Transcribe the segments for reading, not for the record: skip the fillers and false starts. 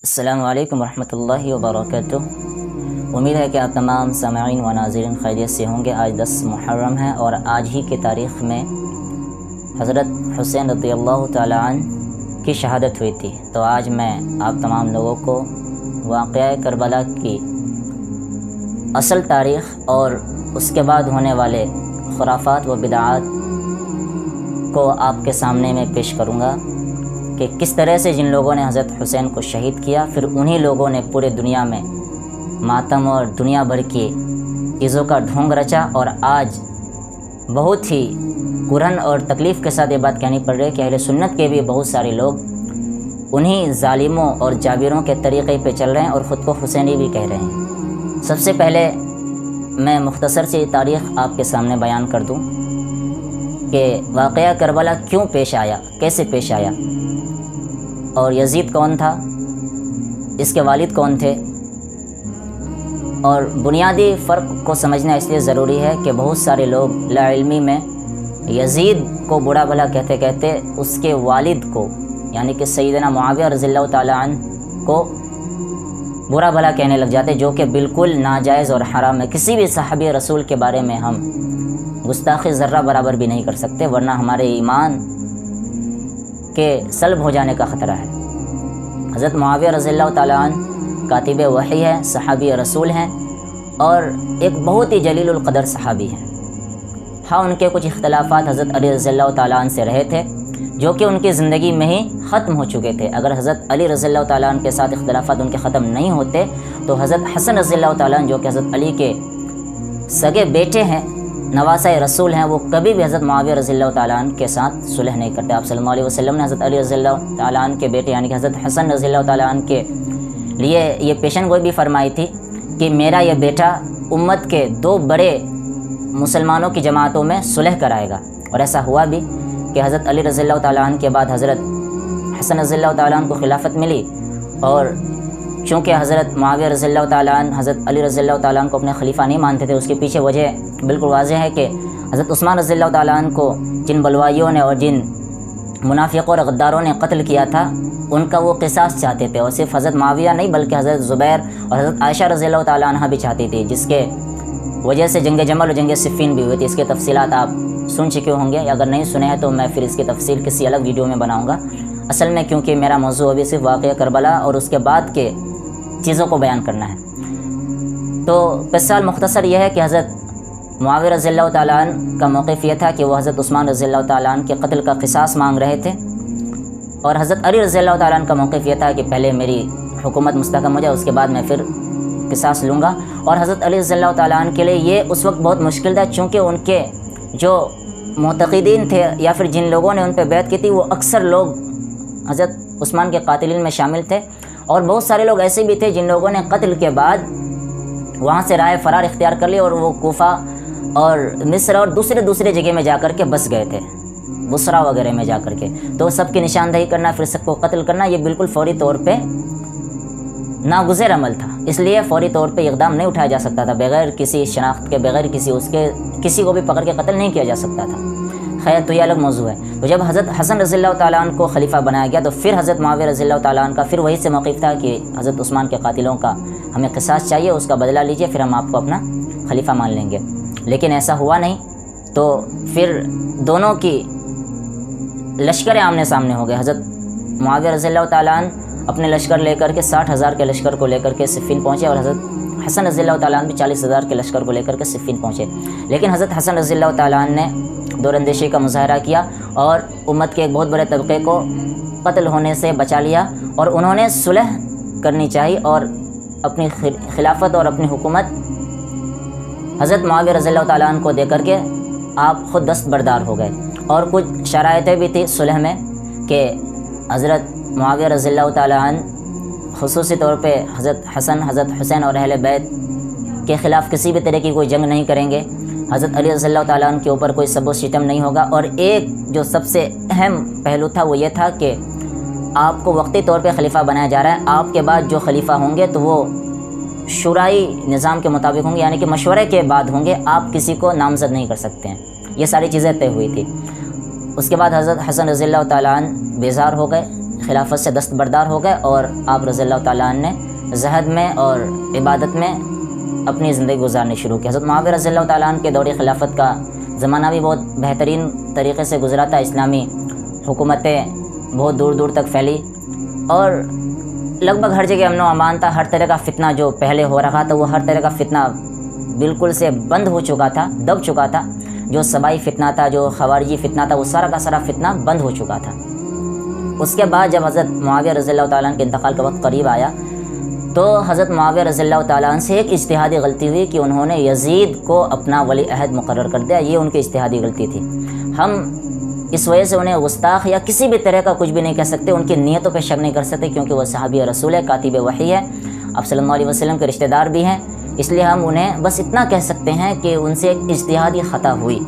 السلام علیکم ورحمۃ اللہ وبرکاتہ۔ امید ہے کہ آپ تمام سامعین و ناظرین خیریت سے ہوں گے۔ آج 10 محرم ہے اور آج ہی کی تاریخ میں حضرت حسین رضی اللہ تعالیٰ عنہ کی شہادت ہوئی تھی۔ تو آج میں آپ تمام لوگوں کو واقعہ کربلا کی اصل تاریخ اور اس کے بعد ہونے والے خرافات و بدعات کو آپ کے سامنے میں پیش کروں گا کہ کس طرح سے جن لوگوں نے حضرت حسین کو شہید کیا، پھر انہی لوگوں نے پورے دنیا میں ماتم اور دنیا بھر کی چیزوں کا ڈھونگ رچا، اور آج بہت ہی کرہن اور تکلیف کے ساتھ یہ بات کہنی پڑ رہی ہے کہ اہل سنت کے بھی بہت سارے لوگ انہی ظالموں اور جابروں کے طریقے پہ چل رہے ہیں اور خود کو حسینی بھی کہہ رہے ہیں۔ سب سے پہلے میں مختصر سی تاریخ آپ کے سامنے بیان کر دوں کہ واقعہ کربلا کیوں پیش آیا، کیسے پیش آیا، اور یزید کون تھا، اس کے والد کون تھے۔ اور بنیادی فرق کو سمجھنا اس لیے ضروری ہے کہ بہت سارے لوگ لا علمی میں یزید کو برا بھلا کہتے کہتے اس کے والد کو یعنی کہ سیدنا معاویہ رضی اللہ تعالیٰ عنہ کو برا بھلا کہنے لگ جاتے، جو کہ بالکل ناجائز اور حرام ہے۔ کسی بھی صحابی رسول کے بارے میں ہم گستاخی ذرہ برابر بھی نہیں کر سکتے، ورنہ ہمارے ایمان کے سلب ہو جانے کا خطرہ ہے۔ حضرت معاویہ رضی اللہ تعالیٰ عنہ کاتب وحی ہے، صحابی رسول ہیں، اور ایک بہت ہی جلیل القدر صحابی ہیں۔ ہاں، ان کے کچھ اختلافات حضرت علی رضی اللہ تعالیٰ عنہ سے رہے تھے، جو کہ ان کی زندگی میں ہی ختم ہو چکے تھے۔ اگر حضرت علی رضی اللہ تعالیٰ عنہ کے ساتھ اختلافات ان کے ختم نہیں ہوتے تو حضرت حسن رضی اللہ تعالیٰ عنہ، جو کہ حضرت علی کے سگے بیٹے ہیں، نواسۂ رسول ہیں، وہ کبھی بھی حضرت معاویہ رضی اللہ تعالیٰ عنہ کے ساتھ صلح نہیں کرتے۔ آپ صلی اللہ علیہ وسلم نے حضرت علی رضی اللہ تعالیٰ عنہ کے بیٹے یعنی کہ حضرت حسن رضی اللہ تعالیٰ عنہ کے لیے یہ پیشن گوئی بھی فرمائی تھی کہ میرا یہ بیٹا امت کے 2 بڑے مسلمانوں کی جماعتوں میں صلح کرائے گا، اور ایسا ہوا بھی کہ حضرت علی رضی اللہ تعالیٰ عنہ کے بعد حضرت حسن رضی اللہ تعالیٰ عنہ کو خلافت ملی، اور چونکہ حضرت معاویہ رضی اللہ تعالیٰ عنہ حضرت علی رضی اللہ تعالیٰ عنہ کو اپنے خلیفہ نہیں مانتے تھے، اس کے پیچھے وجہ بالکل واضح ہے کہ حضرت عثمان رضی اللہ تعالیٰ عنہ کو جن بلوائیوں نے اور جن منافقوں اور غداروں نے قتل کیا تھا، ان کا وہ قصاص چاہتے تھے، اور صرف حضرت معاویہ نہیں بلکہ حضرت زبیر اور حضرت عائشہ رضی اللہ تعالیٰ عنہ بھی چاہتی تھی، جس کے وجہ سے جنگ جمل اور جنگ صفین بھی ہوئی تھی۔ اس کے تفصیلات آپ سن چکے ہوں گے، اگر نہیں سنے ہیں تو میں پھر اس کی تفصیل کسی الگ ویڈیو میں بناؤں گا۔ اصل میں کیونکہ میرا موضوع ابھی صرف واقعہ کربلا اور اس کے بعد کے چیزوں کو بیان کرنا ہے، تو قصہ مختصر یہ ہے کہ حضرت معاویہ رضی اللہ تعالیٰ عنہ کا موقف یہ تھا کہ وہ حضرت عثمان رضی اللہ تعالیٰ عنہ کے قتل کا قصاص مانگ رہے تھے، اور حضرت علی رضی اللہ تعالیٰ عنہ کا موقف یہ تھا کہ پہلے میری حکومت مستحکم ہو جائے، اس کے بعد میں پھر قصاص لوں گا۔ اور حضرت علی رضی اللہ تعالیٰ عنہ کے لیے یہ اس وقت بہت مشکل تھا، چونکہ ان کے جو معتقدین تھے یا پھر جن لوگوں نے ان پہ بیعت کی تھی، وہ اکثر لوگ حضرت عثمان کے قاتلین میں شامل تھے، اور بہت سارے لوگ ایسے بھی تھے جن لوگوں نے قتل کے بعد وہاں سے راہ فرار اختیار کر لی، اور وہ کوفہ اور مصر اور دوسرے جگہ میں جا کر کے بس گئے تھے، بصرہ وغیرہ میں جا کر کے۔ تو سب کی نشاندہی کرنا، پھر سب کو قتل کرنا، یہ بالکل فوری طور پہ ناگزیر عمل تھا، اس لیے فوری طور پہ اقدام نہیں اٹھایا جا سکتا تھا، بغیر کسی شناخت کے، بغیر کسی کو بھی پکڑ کے قتل نہیں کیا جا سکتا تھا۔ خیر، تو یہ الگ موضوع ہے۔ تو جب حضرت حسن رضی اللہ تعالیٰ عنہ کو خلیفہ بنایا گیا تو پھر حضرت معاویہ رضی اللہ تعالیٰ عنہ کا پھر وہی سے موقف تھا کہ حضرت عثمان کے قاتلوں کا ہمیں قصاص چاہیے، اس کا بدلہ لیجئے، پھر ہم آپ کو اپنا خلیفہ مان لیں گے۔ لیکن ایسا ہوا نہیں، تو پھر دونوں کی لشکر آمنے سامنے ہو گئے۔ حضرت معاویہ رضی اللہ تعالیٰ عنہ اپنے لشکر لے کر کے 60,000 کے لشکر کو لے کر کے صفین پہنچے، اور حضرت حسن رضی اللہ تعالیٰ عنہ بھی 40,000 کے لشکر کو لے کر کے صفین پہنچے۔ لیکن حضرت حسن رضی اللہ تعالیٰ عنہ نے دوراندیشی کا مظاہرہ کیا اور امت کے ایک بہت بڑے طبقے کو قتل ہونے سے بچا لیا، اور انہوں نے صلح کرنی چاہی اور اپنی خلافت اور اپنی حکومت حضرت معاویہ رضی اللہ تعالیٰ عنہ کو دے کر کے آپ خود دستبردار ہو گئے۔ اور کچھ شرائطیں بھی تھی صلح میں کہ حضرت معاویہ رضی اللہ تعالیٰ عنہ خصوصی طور پہ حضرت حسن، حضرت حسین اور اہل بیت کے خلاف کسی بھی طرح کی کوئی جنگ نہیں کریں گے، حضرت علی رضی اللہ تعالیٰ عنہ کے اوپر کوئی سب و ستم نہیں ہوگا، اور ایک جو سب سے اہم پہلو تھا وہ یہ تھا کہ آپ کو وقتی طور پہ خلیفہ بنایا جا رہا ہے، آپ کے بعد جو خلیفہ ہوں گے تو وہ شورائی نظام کے مطابق ہوں گے، یعنی کہ مشورے کے بعد ہوں گے، آپ کسی کو نامزد نہیں کر سکتے ہیں۔ یہ ساری چیزیں طے ہوئی تھی۔ اس کے بعد حضرت حسن رضی اللہ تعالیٰ عنہ بیزار ہو گئے، خلافت سے دستبردار ہو گئے اور آپ رضی اللہ تعالیٰ عنہ نے زہد میں اور عبادت میں اپنی زندگی گزارنی شروع کی۔ حضرت معاویہ رضی اللہ تعالیٰ عنہ کے دور خلافت کا زمانہ بھی بہت بہترین طریقے سے گزرا تھا۔ اسلامی حکومتیں بہت دور دور تک پھیلی اور لگ بھگ ہر جگہ امن و امان تھا۔ ہر طرح کا فتنہ جو پہلے ہو رہا تھا وہ ہر طرح کا فتنہ بالکل سے بند ہو چکا تھا، دب چکا تھا۔ جو صبائی فتنہ تھا، جو خوارجی فتنہ تھا، وہ سارا کا سارا فتنہ بند ہو چکا تھا۔ اس کے بعد جب حضرت معاویہ رضی اللہ تعالیٰ عنہ کے انتقال کا وقت قریب آیا تو حضرت معاویہ رضی اللہ تعالیٰ عنہ سے ایک اجتہادی غلطی ہوئی کہ انہوں نے یزید کو اپنا ولی عہد مقرر کر دیا۔ یہ ان کی اجتہادی غلطی تھی۔ ہم اس وجہ سے انہیں گستاخ یا کسی بھی طرح کا کچھ بھی نہیں کہہ سکتے، ان کی نیتوں پہ شک نہیں کر سکتے، کیونکہ وہ صحابی رسول ہے، کاتب وحی ہے، آپ صلی اللہ علیہ وسلم کے رشتہ دار بھی ہیں۔ اس لیے ہم انہیں بس اتنا کہہ سکتے ہیں کہ ان سے ایک اجتہادی خطا ہوئی،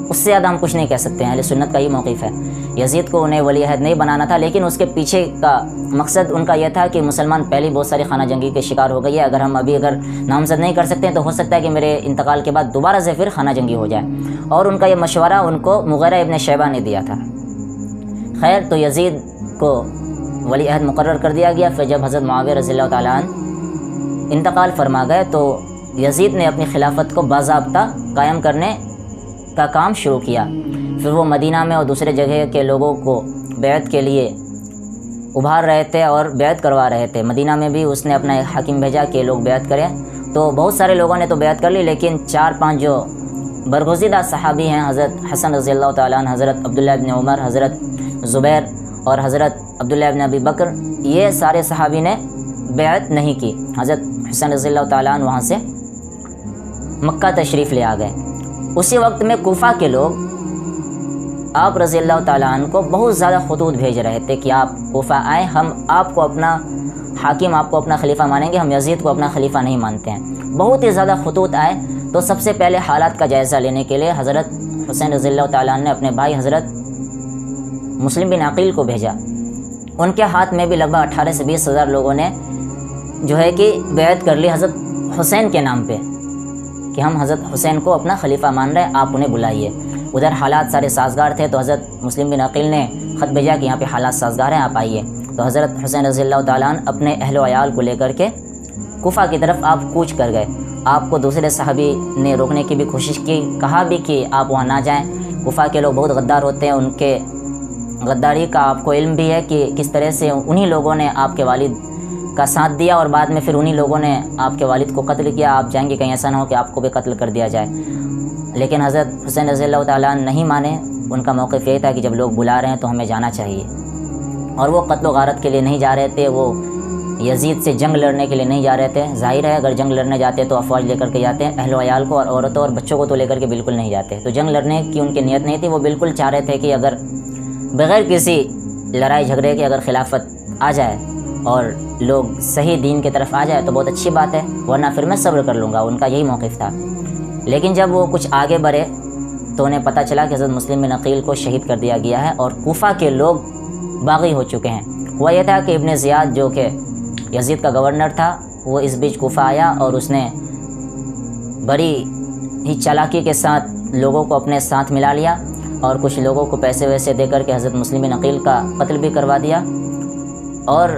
اس سے زیادہ ہم کچھ نہیں کہہ سکتے ہیں۔ اہل سنت کا یہ موقف ہے۔ یزید کو انہیں ولی عہد نہیں بنانا تھا، لیکن اس کے پیچھے کا مقصد ان کا یہ تھا کہ مسلمان پہلے بہت ساری خانہ جنگی کے شکار ہو گئی ہے، اگر ہم اگر نامزد نہیں کر سکتے ہیں تو ہو سکتا ہے کہ میرے انتقال کے بعد دوبارہ سے پھر خانہ جنگی ہو جائے، اور ان کا یہ مشورہ ان کو مغیرہ ابن شیبہ نے دیا تھا۔ خیر، تو یزید کو ولی عہد مقرر کر دیا گیا۔ پھر جب حضرت معاویہ رضی اللہ تعالیٰ عنہ انتقال فرما گئے تو یزید نے اپنی خلافت کو باضابطہ قائم کرنے کا کام شروع کیا۔ پھر وہ مدینہ میں اور دوسرے جگہ کے لوگوں کو بیعت کے لیے ابھار رہے تھے اور بیعت کروا رہے تھے۔ مدینہ میں بھی اس نے اپنا ایک حاکم بھیجا کہ لوگ بیعت کریں، تو بہت سارے لوگوں نے تو بیعت کر لی، لیکن 4-5 جو برگزیدہ صحابی ہیں، حضرت حسن رضی اللہ تعالیٰ عنہ، حضرت عبداللہ ابن عمر، حضرت زبیر اور حضرت عبداللہ ابن ابی بکر، یہ سارے صحابی نے بیعت نہیں کی۔ حضرت حسن رضی اللہ تعالیٰ عنہ وہاں سے مکہ تشریف لے آ گئے۔ اسی وقت میں کوفہ کے لوگ آپ رضی اللہ تعالیٰ عنہ کو بہت زیادہ خطوط بھیج رہے تھے کہ آپ کوفہ آئیں، ہم آپ کو اپنا حاکم، آپ کو اپنا خلیفہ مانیں گے، ہم یزید کو اپنا خلیفہ نہیں مانتے ہیں۔ بہت ہی زیادہ خطوط آئے، تو سب سے پہلے حالات کا جائزہ لینے کے لیے حضرت حسین رضی اللہ تعالیٰ عنہ نے اپنے بھائی حضرت مسلم بن عقیل کو بھیجا۔ ان کے ہاتھ میں بھی لگ بھگ 18 سے 20 ہزار لوگوں نے جو ہے کہ بیعت کر لی حضرت حسین کے نام پہ کہ ہم حضرت حسین کو اپنا خلیفہ مان رہے ہیں، آپ انہیں بلائیے۔ ادھر حالات سارے سازگار تھے، تو حضرت مسلم بن عقیل نے خط بھیجا کہ یہاں پہ حالات سازگار ہیں، آپ آئیے۔ تو حضرت حسین رضی اللہ تعالیٰ عنہ اپنے اہل و عیال کو لے کر کے کوفہ کی طرف آپ کوچ کر گئے۔ آپ کو دوسرے صحابی نے روکنے کی بھی کوشش کی، کہا بھی کہ آپ وہاں نہ جائیں، کوفہ کے لوگ بہت غدار ہوتے ہیں، ان کے غداری کا آپ کو علم بھی ہے کہ کس طرح سے انہی لوگوں نے آپ کے والد کا ساتھ دیا اور بعد میں پھر انہی لوگوں نے آپ کے والد کو قتل کیا۔ آپ جائیں گے کہیں ایسا نہ ہو کہ آپ کو بھی قتل کر دیا جائے۔ لیکن حضرت حسین رضی اللہ تعالیٰ عنہ نہیں مانے۔ ان کا موقف یہ تھا کہ جب لوگ بلا رہے ہیں تو ہمیں جانا چاہیے، اور وہ قتل و غارت کے لیے نہیں جا رہے تھے، وہ یزید سے جنگ لڑنے کے لیے نہیں جا رہے تھے۔ ظاہر ہے اگر جنگ لڑنے جاتے تو افواج لے کر کے جاتے ہیں، اہل و عیال کو اور عورتوں اور بچوں کو تو لے کر کے بالکل نہیں جاتے۔ تو جنگ لڑنے کی ان کی نیت نہیں تھی، وہ بالکل چاہ رہے تھے کہ اگر بغیر کسی لڑائی جھگڑے کے اگر خلافت آ جائے اور لوگ صحیح دین کی طرف آ جائے تو بہت اچھی بات ہے، ورنہ پھر میں صبر کر لوں گا۔ ان کا یہی موقف تھا۔ لیکن جب وہ کچھ آگے بڑھے تو انہیں پتہ چلا کہ حضرت مسلم بن عقیل کو شہید کر دیا گیا ہے اور کوفہ کے لوگ باغی ہو چکے ہیں۔ ہوا یہ تھا کہ ابن زیاد جو کہ یزید کا گورنر تھا، وہ اس بیچ کوفہ آیا اور اس نے بڑی ہی چالاکی کے ساتھ لوگوں کو اپنے ساتھ ملا لیا اور کچھ لوگوں کو پیسے ویسے دے کر کے حضرت مسلم بن عقیل کا قتل بھی کروا دیا۔ اور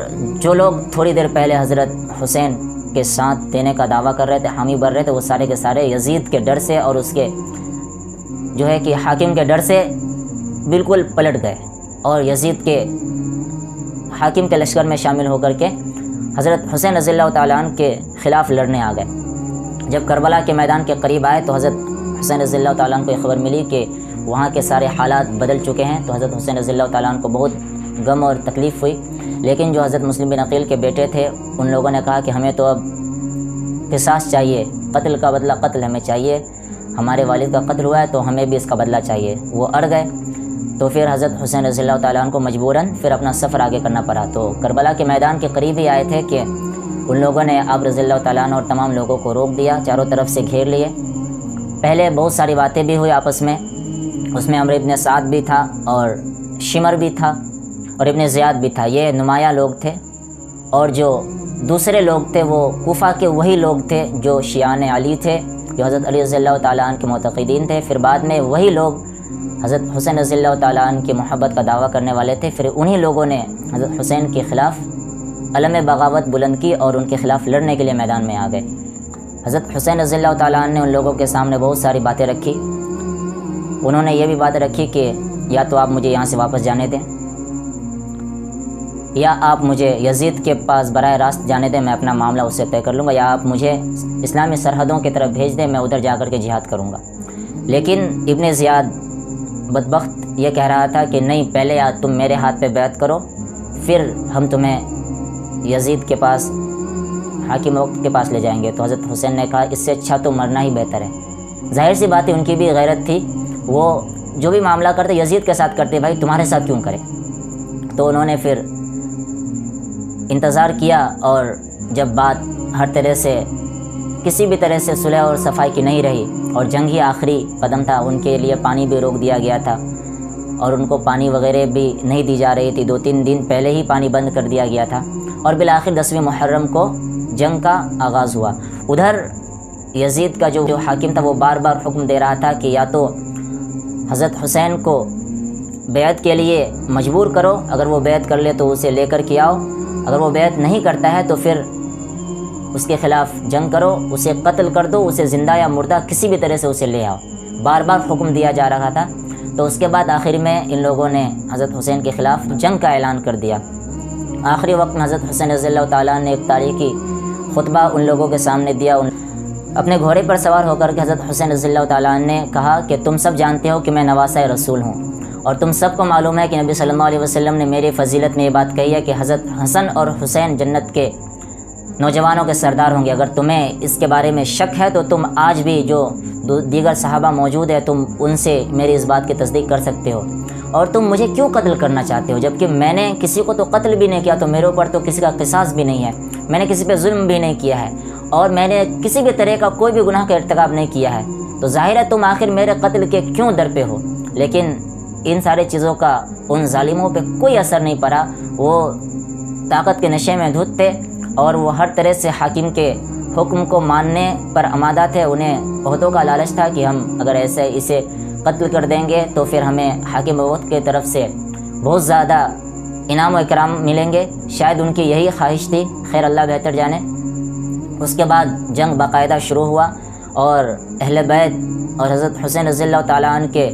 جو لوگ تھوڑی دیر پہلے حضرت حسین کے ساتھ دینے کا دعویٰ کر رہے تھے، حامی بن رہے تھے، وہ سارے کے سارے یزید کے ڈر سے اور اس کے جو ہے کہ حاکم کے ڈر سے بالکل پلٹ گئے اور یزید کے حاکم کے لشکر میں شامل ہو کر کے حضرت حسین رضی اللہ تعالیٰ عنہ کے خلاف لڑنے آ گئے۔ جب کربلا کے میدان کے قریب آئے تو حضرت حسین رضی اللہ تعالیٰ عنہ کو یہ خبر ملی کہ وہاں کے سارے حالات بدل چکے ہیں، تو حضرت حسین رضی اللہ تعالیٰ عنہ کو بہت غم اور تکلیف ہوئی۔ لیکن جو حضرت مسلم بن عقیل کے بیٹے تھے، ان لوگوں نے کہا کہ ہمیں تو اب قصاص چاہیے، قتل کا بدلہ قتل ہمیں چاہیے، ہمارے والد کا قتل ہوا ہے تو ہمیں بھی اس کا بدلہ چاہیے۔ وہ اڑ گئے، تو پھر حضرت حسین رضی اللہ تعالیٰ عنہ کو مجبوراً پھر اپنا سفر آگے کرنا پڑا۔ تو کربلا کے میدان کے قریب ہی آئے تھے کہ ان لوگوں نے آپ رضی اللہ تعالیٰ عنہ اور تمام لوگوں کو روک دیا، چاروں طرف سے گھیر لیے۔ پہلے بہت ساری باتیں بھی ہوئی آپس میں، اس میں عمرو ابن سعد بھی تھا اور شمر بھی تھا اور ابن زیاد بھی تھا، یہ نمایاں لوگ تھے۔ اور جو دوسرے لوگ تھے وہ کوفہ کے وہی لوگ تھے جو شیعان علی تھے، جو حضرت علی رضی اللہ تعالیٰ عنہ کے معتقدین تھے۔ پھر بعد میں وہی لوگ حضرت حسین رضی اللہ تعالیٰ عنہ کی محبت کا دعویٰ کرنے والے تھے، پھر انہی لوگوں نے حضرت حسین کے خلاف علم بغاوت بلند کی اور ان کے خلاف لڑنے کے لیے میدان میں آ گئے۔ حضرت حسین رضی اللہ تعالیٰ عنہ نے ان لوگوں کے سامنے بہت ساری باتیں رکھی۔ انہوں نے یہ بھی بات رکھی کہ یا تو آپ مجھے یہاں سے واپس جانے دیں، یا آپ مجھے یزید کے پاس براہ راست جانے دیں، میں اپنا معاملہ اس سے طے کر لوں گا، یا آپ مجھے اسلامی سرحدوں کی طرف بھیج دیں، میں ادھر جا کر کے جہاد کروں گا۔ لیکن ابن زیاد بدبخت یہ کہہ رہا تھا کہ نہیں، پہلے تم میرے ہاتھ پہ بیعت کرو، پھر ہم تمہیں یزید کے پاس، حاکم وقت کے پاس لے جائیں گے۔ تو حضرت حسین نے کہا اس سے اچھا تو مرنا ہی بہتر ہے۔ ظاہر سی بات ہے ان کی بھی غیرت تھی، وہ جو بھی معاملہ کرتے یزید کے ساتھ کرتے، بھائی تمہارے ساتھ کیوں کرے۔ تو انہوں نے پھر انتظار کیا، اور جب بات ہر طرح سے کسی بھی طرح سے صلح اور صفائی کی نہیں رہی، اور جنگ ہی آخری قدم تھا، ان کے لیے پانی بھی روک دیا گیا تھا، اور ان کو پانی وغیرہ بھی نہیں دی جا رہی تھی، 2-3 دن پہلے ہی پانی بند کر دیا گیا تھا، اور بالآخر 10ویں محرم کو جنگ کا آغاز ہوا۔ ادھر یزید کا جو حاکم تھا وہ بار بار حکم دے رہا تھا کہ یا تو حضرت حسین کو بیعت کے لیے مجبور کرو، اگر وہ بیعت کر لے تو اسے لے کر کے آؤ، اگر وہ بیعت نہیں کرتا ہے تو پھر اس کے خلاف جنگ کرو، اسے قتل کر دو، اسے زندہ یا مردہ کسی بھی طرح سے اسے لے آؤ۔ بار بار حکم دیا جا رہا تھا۔ تو اس کے بعد آخر میں ان لوگوں نے حضرت حسین کے خلاف جنگ کا اعلان کر دیا۔ آخری وقت میں حضرت حسین رضی اللہ تعالیٰ نے ایک تاریخی خطبہ ان لوگوں کے سامنے دیا۔ اپنے گھوڑے پر سوار ہو کر کے حضرت حسین رضی اللہ تعالیٰ نے کہا کہ تم سب جانتے ہو کہ میں نواسہ رسول ہوں، اور تم سب کو معلوم ہے کہ نبی صلی اللہ علیہ وسلم نے میری فضیلت میں یہ بات کہی ہے کہ حضرت حسن اور حسین جنت کے نوجوانوں کے سردار ہوں گے۔ اگر تمہیں اس کے بارے میں شک ہے تو تم آج بھی جو دیگر صحابہ موجود ہے تم ان سے میری اس بات کی تصدیق کر سکتے ہو، اور تم مجھے کیوں قتل کرنا چاہتے ہو جبکہ میں نے کسی کو تو قتل بھی نہیں کیا، تو میرے اوپر تو کسی کا قصاص بھی نہیں ہے، میں نے کسی پہ ظلم بھی نہیں کیا ہے، اور میں نے کسی بھی طرح کا کوئی بھی گناہ کا ارتکاب نہیں کیا ہے، تو ظاہر ہے تم آخر میرے قتل کے کیوں در پہ ہو۔ لیکن ان ساری چیزوں کا ان ظالموں پہ کوئی اثر نہیں پڑا، وہ طاقت کے نشے میں دھت تھے، اور وہ ہر طرح سے حاکم کے حکم کو ماننے پر آمادہ تھے۔ انہیں عہدوں کا لالچ تھا کہ ہم اگر ایسے اسے قتل کر دیں گے تو پھر ہمیں حاکم وقت کی طرف سے بہت زیادہ انعام و اکرام ملیں گے، شاید ان کی یہی خواہش تھی، خیر اللہ بہتر جانے۔ اس کے بعد جنگ باقاعدہ شروع ہوا، اور اہل بیت اور حضرت حسین رضی اللہ تعالیٰ عنہ کے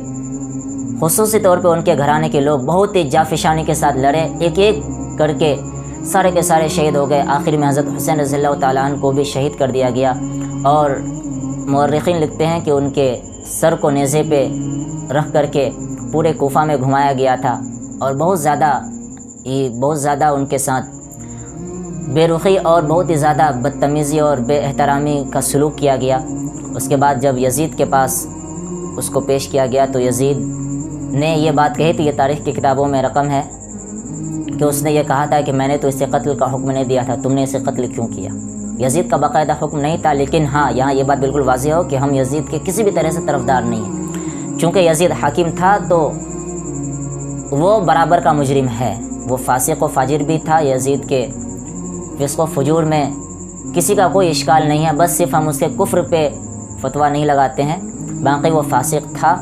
خصوصی طور پہ ان کے گھرانے کے لوگ بہت ہی جافشانی کے ساتھ لڑے، ایک ایک کر کے سارے کے سارے شہید ہو گئے۔ آخر میں حضرت حسین رضی اللہ تعالیٰ عنہ کو بھی شہید کر دیا گیا، اور مورخین لکھتے ہیں کہ ان کے سر کو نیزے پہ رکھ کر کے پورے کوفہ میں گھمایا گیا تھا، اور بہت زیادہ ان کے ساتھ بے رخی اور بہت ہی زیادہ بدتمیزی اور بے احترامی کا سلوک کیا گیا۔ اس کے بعد جب یزید کے پاس اس کو پیش کیا گیا تو یزید نے یہ بات کہی تھی، یہ تاریخ کی کتابوں میں رقم ہے کہ اس نے یہ کہا تھا کہ میں نے تو اسے قتل کا حکم نہیں دیا تھا، تم نے اسے قتل کیوں کیا۔ یزید کا باقاعدہ حکم نہیں تھا، لیکن ہاں یہاں یہ بات بالکل واضح ہو کہ ہم یزید کے کسی بھی طرح سے طرفدار نہیں ہیں، چونکہ یزید حاکم تھا تو وہ برابر کا مجرم ہے، وہ فاسق و فاجر بھی تھا۔ یزید کے فسق و فجور میں کسی کا کوئی اشکال نہیں ہے، بس صرف ہم اس کے کفر پہ فتویٰ نہیں لگاتے ہیں، باقی وہ فاسق تھا،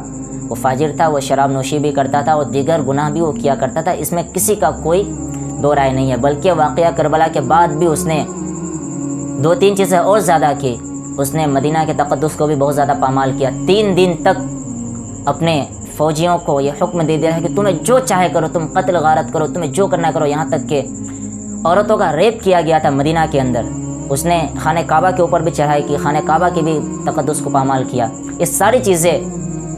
وہ فاجر تھا، وہ شراب نوشی بھی کرتا تھا اور دیگر گناہ بھی وہ کیا کرتا تھا، اس میں کسی کا کوئی دو رائے نہیں ہے۔ بلکہ واقعہ کربلا کے بعد بھی اس نے 2-3 چیزیں اور زیادہ کی، اس نے مدینہ کے تقدس کو بھی بہت زیادہ پامال کیا۔ 3 دن تک اپنے فوجیوں کو یہ حکم دے دیا ہے کہ تمہیں جو چاہے کرو، تم قتل غارت کرو، تمہیں جو کرنا کرو، یہاں تک کہ عورتوں کا ریپ کیا گیا تھا مدینہ کے اندر۔ اس نے خانہ کعبہ کے اوپر بھی چڑھائی کی، خانہ کعبہ کی بھی تقدس کو پامال کیا۔ یہ ساری چیزیں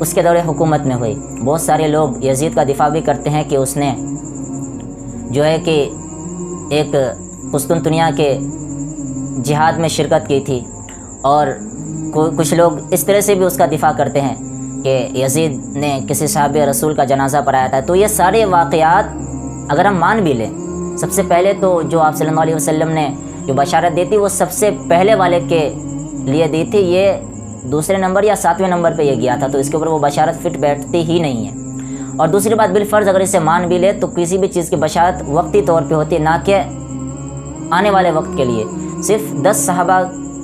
اس کے دور حکومت میں ہوئی۔ بہت سارے لوگ یزید کا دفاع بھی کرتے ہیں کہ اس نے جو ہے کہ ایک قسطنطنیہ کے جہاد میں شرکت کی تھی، اور کچھ لوگ اس طرح سے بھی اس کا دفاع کرتے ہیں کہ یزید نے کسی صحابی رسول کا جنازہ پڑھایا تھا۔ تو یہ سارے واقعات اگر ہم مان بھی لیں، سب سے پہلے تو جو آپ صلی اللہ علیہ وسلم نے جو بشارت دی تھی وہ سب سے پہلے والے کے لیے دی تھی، یہ دوسرے نمبر یا 7ویں نمبر پہ یہ گیا تھا، تو اس کے اوپر وہ بشارت فٹ بیٹھتی ہی نہیں ہے۔ اور دوسری بات بالفرض اگر اسے مان بھی لے تو کسی بھی چیز کی بشارت وقتی طور پہ ہوتی ہے، نہ کہ آنے والے وقت کے لیے۔ صرف 10 صحابہ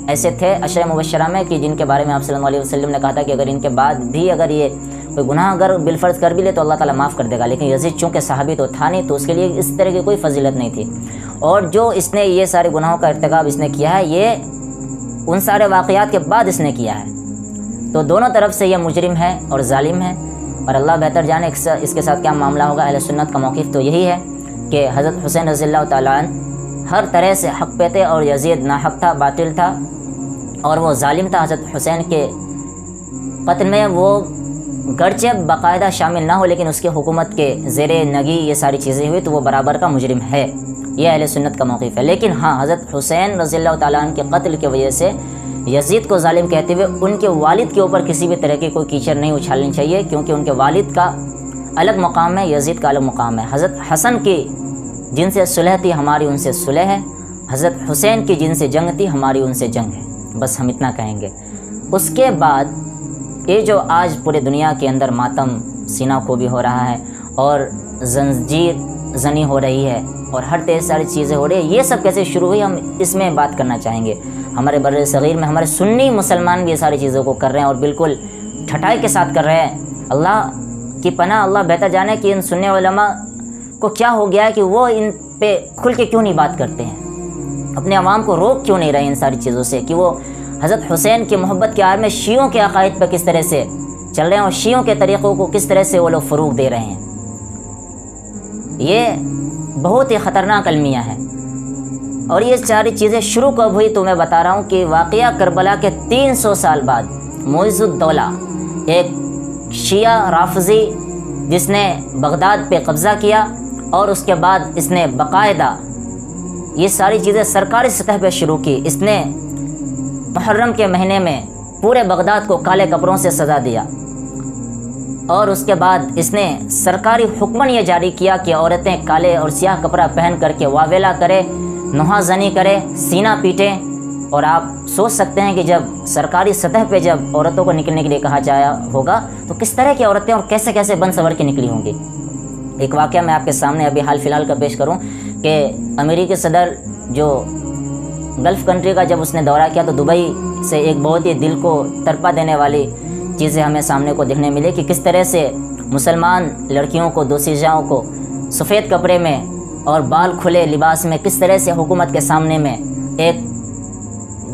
ایسے تھے عشرہ مبشرہ میں کہ جن کے بارے میں آپ صلی اللہ علیہ وسلم نے کہا تھا کہ اگر ان کے بعد بھی اگر یہ کوئی گناہ اگر بالفرض کر بھی لے تو اللہ تعالیٰ معاف کر دے گا، لیکن یزید چونکہ صحابی تو تھا نہیں، تو اس کے لیے اس طرح کی کوئی فضیلت نہیں تھی۔ اور جو اس نے یہ سارے گناہوں کا ارتکاب اس نے کیا ہے، یہ ان سارے واقعات کے بعد اس نے کیا ہے، تو دونوں طرف سے یہ مجرم ہے اور ظالم ہے، اور اللہ بہتر جانے اس کے ساتھ کیا معاملہ ہوگا۔ اہل سنت کا موقف تو یہی ہے کہ حضرت حسین رضی اللہ تعالیٰ عنہ ہر طرح سے حق پہ تھے، اور یزید ناحق تھا، باطل تھا، اور وہ ظالم تھا۔ حضرت حسین کے قتل میں وہ گرچہ باقاعدہ شامل نہ ہو، لیکن اس کے حکومت کے زیر نگی یہ ساری چیزیں ہوئی تو وہ برابر کا مجرم ہے، یہ اہل سنت کا موقف ہے۔ لیکن ہاں، حضرت حسین رضی اللہ تعالیٰ عنہ کے قتل کی وجہ سے یزید کو ظالم کہتے ہوئے ان کے والد کے اوپر کسی بھی طرح کی کوئی کیچڑ نہیں اچھالنی چاہیے، کیونکہ ان کے والد کا الگ مقام ہے، یزید کا الگ مقام ہے۔ حضرت حسن کی جن سے صلح تھی ہماری ان سے صلح ہے، حضرت حسین کی جن سے جنگ تھی ہماری ان سے جنگ ہے، بس ہم اتنا کہیں گے۔ اس کے بعد یہ جو آج پورے دنیا کے اندر ماتم سینہ کو بھی ہو رہا ہے، اور زنجیر زنی ہو رہی ہے، اور ہر طرح ساری چیزیں ہو رہی ہیں، یہ سب کیسے شروع ہوئی، ہم اس میں بات کرنا چاہیں گے۔ ہمارے بر صغیر میں ہمارے سنی مسلمان بھی یہ ساری چیزوں کو کر رہے ہیں، اور بالکل ٹھٹائی کے ساتھ کر رہے ہیں۔ اللہ کی پناہ، اللہ بہتر جانے کہ ان سنی علماء کو کیا ہو گیا ہے کہ وہ ان پہ کھل کے کیوں نہیں بات کرتے ہیں، اپنے عوام کو روک کیوں نہیں رہے ان ساری چیزوں سے، کہ وہ حضرت حسین کی محبت کے آڑ میں شیعوں کے عقائد پہ کس طرح سے چل رہے ہیں، اور شیعوں کے طریقوں کو کس طرح سے وہ لوگ فروغ دے رہے ہیں۔ یہ بہت ہی خطرناک المیہ ہے، اور یہ ساری چیزیں شروع کب ہوئی تو میں بتا رہا ہوں کہ واقعہ کربلا کے 300 سال بعد معز الدولہ، ایک شیعہ رافضی جس نے بغداد پہ قبضہ کیا، اور اس کے بعد اس نے باقاعدہ یہ ساری چیزیں سرکاری سطح پہ شروع کی۔ اس نے محرم کے مہینے میں پورے بغداد کو کالے کپڑوں سے سجا دیا، اور اس کے بعد اس نے سرکاری حکمن یہ جاری کیا کہ عورتیں کالے اور سیاہ کپڑا پہن کر کے واویلا کرے، نوحہ زنی کرے، سینہ پیٹیں۔ اور آپ سوچ سکتے ہیں کہ جب سرکاری سطح پہ جب عورتوں کو نکلنے کے لیے کہا جایا ہوگا تو کس طرح کی عورتیں اور کیسے کیسے بن سنور کے نکلی ہوں گی۔ ایک واقعہ میں آپ کے سامنے ابھی حال فی الحال کا پیش کروں کہ امریکی صدر جو گلف کنٹری کا جب اس نے دورہ کیا تو دبئی سے ایک بہت ہی دل کو تڑپا دینے والی چیزیں ہمیں سامنے کو دیکھنے ملے کہ کس طرح سے مسلمان لڑکیوں کو، دوسیجاؤں کو سفید کپڑے میں اور بال کھلے لباس میں کس طرح سے حکومت کے سامنے میں ایک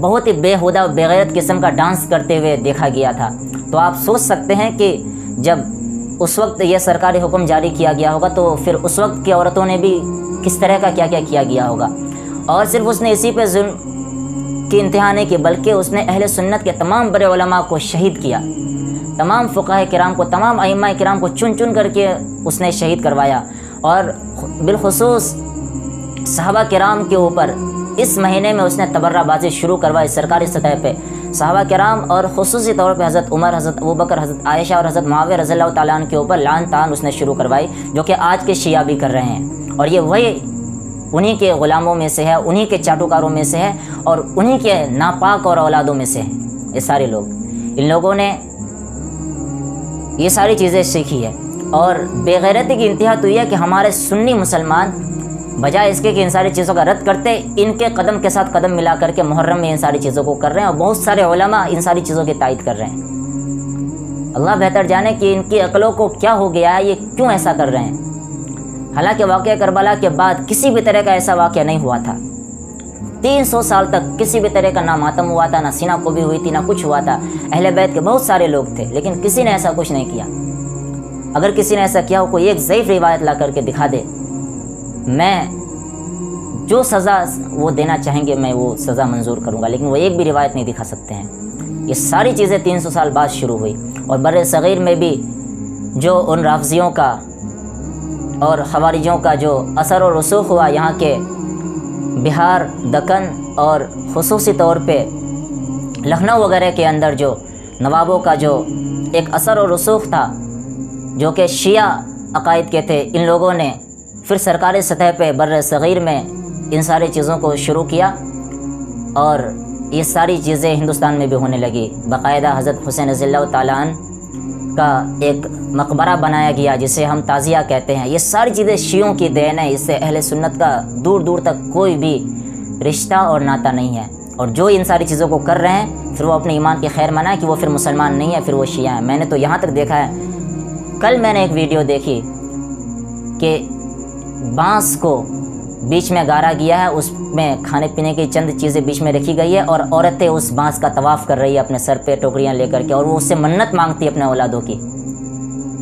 بہت ہی بےہودہ بے غیرت قسم کا ڈانس کرتے ہوئے دیکھا گیا تھا۔ تو آپ سوچ سکتے ہیں کہ جب اس وقت یہ سرکاری حکم جاری کیا گیا ہوگا تو پھر اس وقت کی عورتوں نے بھی کس طرح کا کیا کیا کیا گیا ہوگا۔ اور صرف اس نے اسی پہ ظلم کی انتہا نہیں کی، بلکہ اس نے اہل سنت کے تمام بڑے علماء کو شہید کیا، تمام فقہاء کرام کو، تمام ائمہ کرام کو چن چن کر کے اس نے شہید کروایا، اور بالخصوص صحابہ کرام کے اوپر اس مہینے میں اس نے تبرہ بازی شروع کروائی سرکاری سطح پہ۔ صحابہ کرام اور خصوصی طور پہ حضرت عمر، حضرت ابوبکر، حضرت عائشہ اور حضرت معاویہ رضی اللہ تعالیٰ عنہ کے اوپر لعن طعن اس نے شروع کروائی، جو کہ آج کے شیعہ بھی کر رہے ہیں، اور یہ وہی انہی کے غلاموں میں سے ہے، انہی کے چاٹوکاروں میں سے ہے، اور انہی کے ناپاک اور اولادوں میں سے ہیں یہ سارے لوگ۔ ان لوگوں نے یہ ساری چیزیں سیکھی ہے، اور بے غیرتی کی انتہا تو یہ ہے کہ ہمارے سنی مسلمان بجائے اس کے کہ ان ساری چیزوں کا رد کرتے، ان کے قدم کے ساتھ قدم ملا کر کے محرم میں ان ساری چیزوں کو کر رہے ہیں، اور بہت سارے علماء ان ساری چیزوں کی تائید کر رہے ہیں۔ اللہ بہتر جانے کہ ان کی عقلوں کو کیا ہو گیا ہے، یہ کیوں ایسا کر رہے ہیں۔ حالانکہ واقعہ کربلا کے بعد کسی بھی طرح کا ایسا واقعہ نہیں ہوا تھا، 300 سال تک کسی بھی طرح کا نہ ماتم ہوا تھا، نہ سینہ کو بھی ہوئی تھی، نہ کچھ ہوا تھا۔ اہل بیت کے بہت سارے لوگ تھے، لیکن کسی نے ایسا کچھ نہیں کیا۔ اگر کسی نے ایسا کیا ہو، کوئی ایک ضعیف روایت لا کر کے دکھا دے، میں جو سزا وہ دینا چاہیں گے میں وہ سزا منظور کروں گا، لیکن وہ ایک بھی روایت نہیں دکھا سکتے ہیں۔ یہ ساری چیزیں 300 سال بعد شروع ہوئی، اور بر صغیر میں بھی جو ان رافضیوں کا اور خوارجوں کا جو اثر و رسوخ ہوا، یہاں کے بہار، دکن اور خصوصی طور پہ لکھنؤ وغیرہ کے اندر جو نوابوں کا جو ایک اثر و رسوخ تھا، جو کہ شیعہ عقائد کے تھے، ان لوگوں نے پھر سرکاری سطح پہ بر صغیر میں ان ساری چیزوں کو شروع کیا، اور یہ ساری چیزیں ہندوستان میں بھی ہونے لگی۔ باقاعدہ حضرت حسین رضی اللہ تعالیٰ عنہ کا ایک مقبرہ بنایا گیا جسے ہم تعزیہ کہتے ہیں۔ یہ ساری چیزیں شیعوں کی دین ہے، اس سے اہل سنت کا دور دور تک کوئی بھی رشتہ اور ناطہ نہیں ہے، اور جو ان ساری چیزوں کو کر رہے ہیں پھر وہ اپنے ایمان کی خیر منائے کہ وہ پھر مسلمان نہیں ہے، پھر وہ شیعہ ہیں۔ میں نے تو یہاں تک دیکھا ہے کل میں نے ایک ویڈیو دیکھی کہ بانس کو بیچ میں گاڑا گیا ہے، اس میں کھانے پینے کی چند چیزیں بیچ میں رکھی گئی ہے، اور عورتیں اس بانس کا طواف کر رہی ہے اپنے سر پہ ٹوکریاں لے کر کے، اور وہ اس سے منت مانگتی ہے اپنے اولادوں کی۔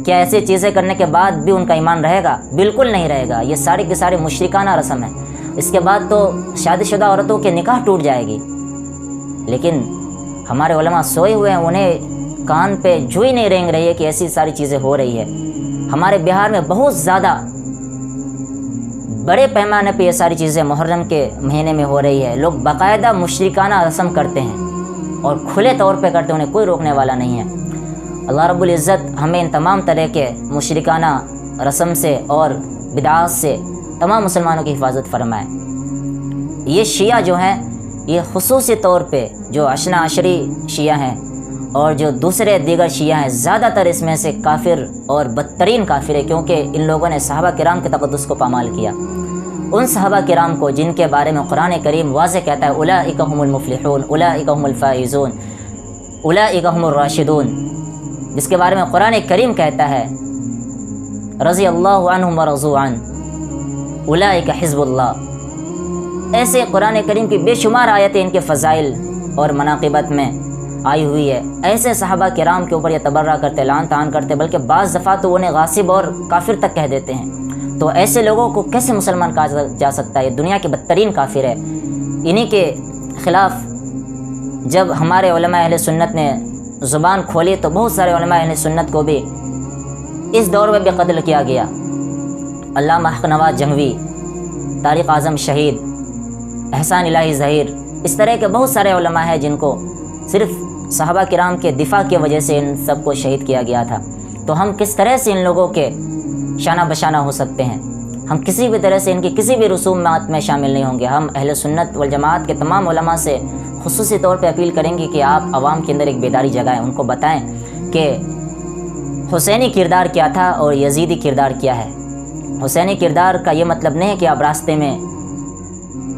کیا ایسی چیزیں کرنے کے بعد بھی ان کا ایمان رہے گا؟ بالکل نہیں رہے گا۔ یہ ساری کی ساری مشرکانہ رسم ہے۔ اس کے بعد تو شادی شدہ عورتوں کے نکاح ٹوٹ جائے گی، لیکن ہمارے علماء سوئے ہوئے ہیں، انہیں کان پہ جوئی نہیں رینگ رہی ہے کہ ایسی ساری چیزیں ہو رہی ہے۔ ہمارے بہار میں بہت زیادہ بڑے پیمانے پہ یہ ساری چیزیں محرم کے مہینے میں ہو رہی ہے۔ لوگ باقاعدہ مشرکانہ رسم کرتے ہیں اور کھلے طور پہ کرتے ہیں، انہیں کوئی روکنے والا نہیں ہے۔ اللہ رب العزت ہمیں ان تمام طرح کے مشرکانہ رسم سے اور بدعات سے تمام مسلمانوں کی حفاظت فرمائے۔ یہ شیعہ جو ہیں، یہ خصوصی طور پہ جو اشنا عشری شیعہ ہیں اور جو دوسرے دیگر شیعہ ہیں، زیادہ تر اس میں سے کافر اور بدترین کافر ہے، کیونکہ ان لوگوں نے صحابہ کرام کے تقدس کو پامال کیا۔ ان صحابہ کرام کو جن کے بارے میں قرآن کریم واضح کہتا ہے اولئک هم المفلحون، اولئک هم الفائزون، اولئک هم الراشدون، جس کے بارے میں قرآن کریم کہتا ہے رضی اللہ عنہم ورضوا عنہ اولئک حزب اللہ۔ ایسے قرآن کریم کی بے شمار آیتیں ان کے فضائل اور مناقبت میں آئی ہوئی ہے۔ ایسے صحابہ کرام کے اوپر یہ تبرہ کرتے، لعن طعن کرتے، بلکہ بعض دفعہ تو انہیں غاصب اور کافر تک کہہ دیتے ہیں۔ تو ایسے لوگوں کو کیسے مسلمان کہا جا سکتا ہے؟ یہ دنیا کے بدترین کافر ہے۔ انہی کے خلاف جب ہمارے علماء اہل سنت نے زبان کھولی تو بہت سارے علماء اہل سنت کو بھی اس دور میں بھی قتل کیا گیا۔ علامہ حق نواز جنگوی، طارق اعظم شہید، احسان الہی ظہیر، اس طرح کے بہت سارے علماء ہیں جن کو صرف صحابہ کرام کے دفاع کی وجہ سے ان سب کو شہید کیا گیا تھا۔ تو ہم کس طرح سے ان لوگوں کے شانہ بشانہ ہو سکتے ہیں؟ ہم کسی بھی طرح سے ان کی کسی بھی رسومات میں شامل نہیں ہوں گے۔ ہم اہل سنت والجماعت کے تمام علماء سے خصوصی طور پہ اپیل کریں گے کہ آپ عوام کے اندر ایک بیداری جگائیں، ان کو بتائیں کہ حسینی کردار کیا تھا اور یزیدی کردار کیا ہے۔ حسینی کردار کا یہ مطلب نہیں ہے کہ آپ راستے میں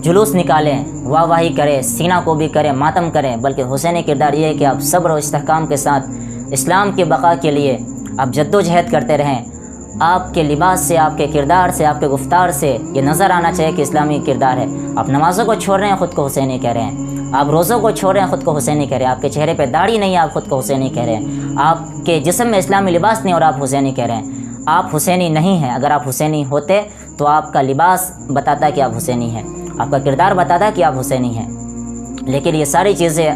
جلوس نکالیں، واہ واہی کریں، سینہ کو بھی کریں، ماتم کریں، بلکہ حسینی کردار یہ ہے کہ آپ صبر و استحکام کے ساتھ اسلام کی بقا کے لیے آپ جد و جہد کرتے رہیں۔ آپ کے لباس سے، آپ کے کردار سے، آپ کے گفتار سے یہ نظر آنا چاہیے کہ اسلامی کردار ہے۔ آپ نمازوں کو چھوڑ رہے ہیں، خود کو حسینی کہہ رہے ہیں۔ آپ روزوں کو چھوڑ رہے ہیں، خود کو حسینی کہہ رہے ہیں۔ آپ کے چہرے پہ داڑھی نہیں ہے، آپ خود کو حسینی کہہ رہے ہیں۔ آپ کے جسم میں اسلامی لباس نہیں اور آپ حسینی کہہ رہے ہیں۔ آپ حسینی نہیں ہیں۔ اگر آپ حسینی ہوتے تو آپ کا لباس بتاتا ہے کہ آپ حسینی ہیں، آپ کا کردار بتاتا ہے کہ آپ حسینی ہیں، لیکن یہ ساری چیزیں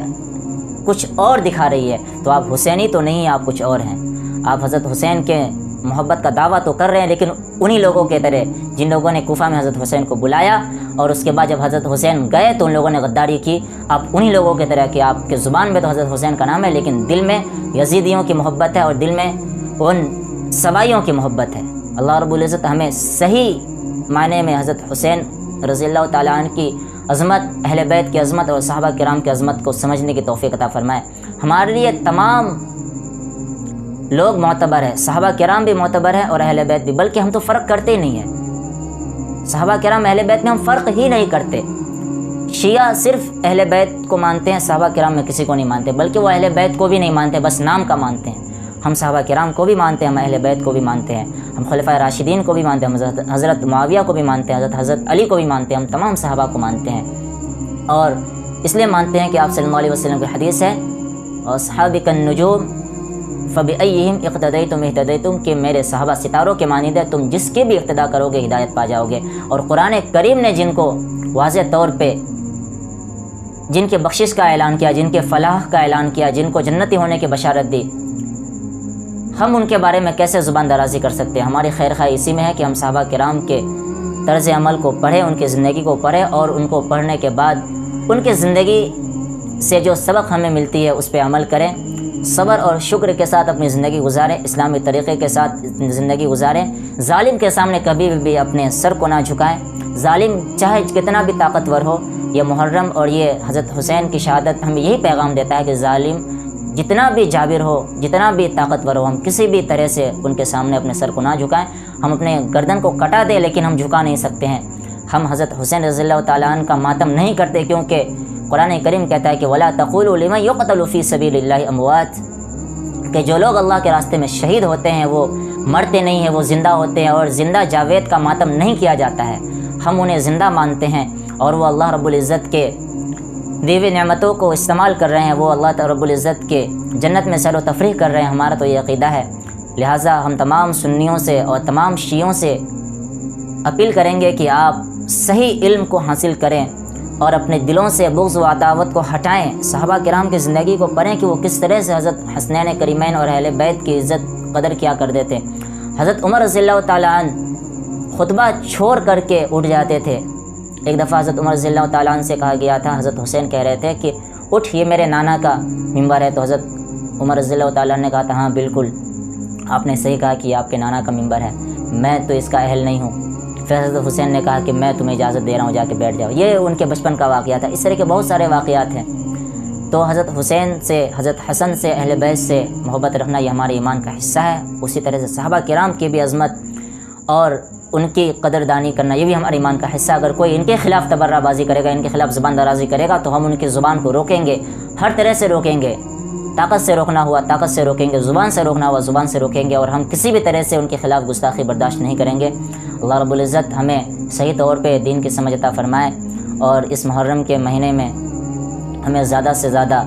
کچھ اور دکھا رہی ہے۔ تو آپ حسینی تو نہیں ہیں، آپ کچھ اور ہیں۔ آپ حضرت حسین کے محبت کا دعویٰ تو کر رہے ہیں، لیکن انہی لوگوں کے طرح جن لوگوں نے کوفہ میں حضرت حسین کو بلایا اور اس کے بعد جب حضرت حسین گئے تو ان لوگوں نے غداری کی۔ آپ انہی لوگوں کے طرح کہ آپ کے زبان میں تو حضرت حسین کا نام ہے، لیکن دل میں یزیدیوں کی محبت ہے اور دل میں ان سوائیوں کی محبت ہے۔ اللہ رب العزت ہمیں صحیح معنی میں حضرت حسین رضی اللہ تعالیٰ عنہ کی عظمت، اہل بیت کی عظمت اور صحابہ کرام کی عظمت کو سمجھنے کی توفیق عطا فرمائے۔ ہمارے لیے تمام لوگ معتبر ہیں، صحابہ کرام بھی معتبر ہیں اور اہل بیت بھی، بلکہ ہم تو فرق کرتے ہی نہیں ہیں۔ صحابہ کرام اہل بیت میں ہم فرق ہی نہیں کرتے۔ شیعہ صرف اہل بیت کو مانتے ہیں، صحابہ کرام میں کسی کو نہیں مانتے، بلکہ وہ اہل بیت کو بھی نہیں مانتے، بس نام کا مانتے ہیں۔ ہم صحابہ کرام کو بھی مانتے ہیں، ہم اہل بیت کو بھی مانتے ہیں، ہم خلفائے راشدین کو بھی مانتے ہیں، ہم حضرت معاویہ کو بھی مانتے ہیں، حضرت علی کو بھی مانتے ہیں، ہم تمام صحابہ کو مانتے ہیں۔ اور اس لیے مانتے ہیں کہ آپ صلی اللہ علیہ وسلم کی حدیث ہے اصحابک النجوم فبأیہم اقتدیتم اہتدیتم، کہ میرے صحابہ ستاروں کے مانند ہے، تم جس کے بھی اقتدا کرو گے ہدایت پا جاؤ گے۔ اور قرآن کریم نے جن کو واضح طور پہ جن کے بخشش کا اعلان کیا، جن کے فلاح کا اعلان کیا، جن کو جنتی ہونے کی بشارت دی، ہم ان کے بارے میں کیسے زبان درازی کر سکتے ہیں؟ ہماری خیر خواہ اسی میں ہے کہ ہم صحابہ کرام کے طرز عمل کو پڑھیں، ان کی زندگی کو پڑھیں، اور ان کو پڑھنے کے بعد ان کی زندگی سے جو سبق ہمیں ملتی ہے اس پہ عمل کریں، صبر اور شکر کے ساتھ اپنی زندگی گزاریں، اسلامی طریقے کے ساتھ زندگی گزاریں، ظالم کے سامنے کبھی بھی اپنے سر کو نہ جھکائیں۔ ظالم چاہے کتنا بھی طاقتور ہو، یہ محرم اور یہ حضرت حسین کی شہادت ہمیں یہی پیغام دیتا ہے کہ ظالم جتنا بھی جابر ہو، جتنا بھی طاقتور ہو، ہم کسی بھی طرح سے ان کے سامنے اپنے سر کو نہ جھکائیں۔ ہم اپنے گردن کو کٹا دیں لیکن ہم جھکا نہیں سکتے ہیں۔ ہم حضرت حسین رضی اللہ تعالیٰ عنہ کا ماتم نہیں کرتے، کیونکہ قرآن کریم کہتا ہے کہ وَلَا تَقُولُوا لِمَن يُقْتَلُ فِي سَبِيلِ اللَّهِ أَمْوَاتٌ، کہ جو لوگ اللہ کے راستے میں شہید ہوتے ہیں وہ مرتے نہیں ہیں، وہ زندہ ہوتے ہیں، اور زندہ جاوید کا ماتم نہیں کیا جاتا ہے، ہم انہیں زندہ مانتے ہیں، اور وہ اللہ رب العزت کے دی ہوئی نعمتوں کو استعمال کر رہے ہیں، وہ اللہ رب العزت کے جنت میں سیر و تفریح کر رہے ہیں، ہمارا تو یہ عقیدہ ہے۔ لہٰذا ہم تمام سنیوں سے اور تمام شیعوں سے اپیل کریں گے کہ آپ صحیح علم کو حاصل کریں اور اپنے دلوں سے بغض و عداوت کو ہٹائیں، صحابہ کرام کی زندگی کو پڑھیں کہ وہ کس طرح سے حضرت حسنین کریمین اور اہل بیت کی عزت قدر کیا کرتے تھے۔ حضرت عمر رضی اللہ تعالیٰ عنہ خطبہ چھوڑ کر کے اٹھ جاتے تھے۔ ایک دفعہ حضرت عمر رضی اللہ تعالیٰ عنہ سے کہا گیا تھا، حضرت حسین کہہ رہے تھے کہ اٹھ، یہ میرے نانا کا ممبر ہے، تو حضرت عمر رضی اللہ تعالیٰ عنہ نے کہا تھا، ہاں بالکل آپ نے صحیح کہا کہ یہ آپ کے نانا کا ممبر ہے، میں تو اس کا اہل نہیں ہوں۔ پھر حضرت حسین نے کہا کہ میں تمہیں اجازت دے رہا ہوں، جا کے بیٹھ جاؤ۔ یہ ان کے بچپن کا واقعہ تھا۔ اس طرح کے بہت سارے واقعات ہیں۔ تو حضرت حسین سے، حضرت حسن سے، اہل بیت سے محبت رکھنا یہ ہمارے ایمان کا حصہ ہے۔ اسی طرح سے صحابہ کرام کی بھی عظمت اور ان کی قدردانی کرنا یہ بھی ہمارے ایمان کا حصہ۔ اگر کوئی ان کے خلاف تبرہ بازی کرے گا، ان کے خلاف زبان درازی کرے گا، تو ہم ان کی زبان کو روکیں گے، ہر طرح سے روکیں گے۔ طاقت سے روکنا ہوا طاقت سے روکیں گے، زبان سے روکنا ہوا زبان سے روکیں گے، اور ہم کسی بھی طرح سے ان کے خلاف گستاخی برداشت نہیں کریں گے۔ اللہ رب العزت ہمیں صحیح طور پہ دین کی سمجھ عطا فرمائے، اور اس محرم کے مہینے میں ہمیں زیادہ سے زیادہ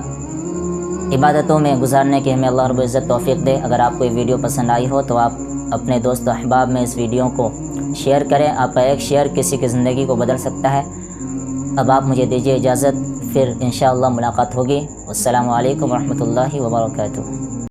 عبادتوں میں گزارنے کی ہمیں اللہ رب العزت توفیق دے۔ اگر آپ کو یہ ویڈیو پسند آئی ہو تو آپ اپنے دوست و احباب میں اس ویڈیو کو شیئر کریں۔ آپ کا ایک شیئر کسی کی زندگی کو بدل سکتا ہے۔ اب آپ مجھے دیجیے اجازت، پھر انشاءاللہ ملاقات ہوگی۔ السلام علیکم ورحمۃ اللہ وبرکاتہ۔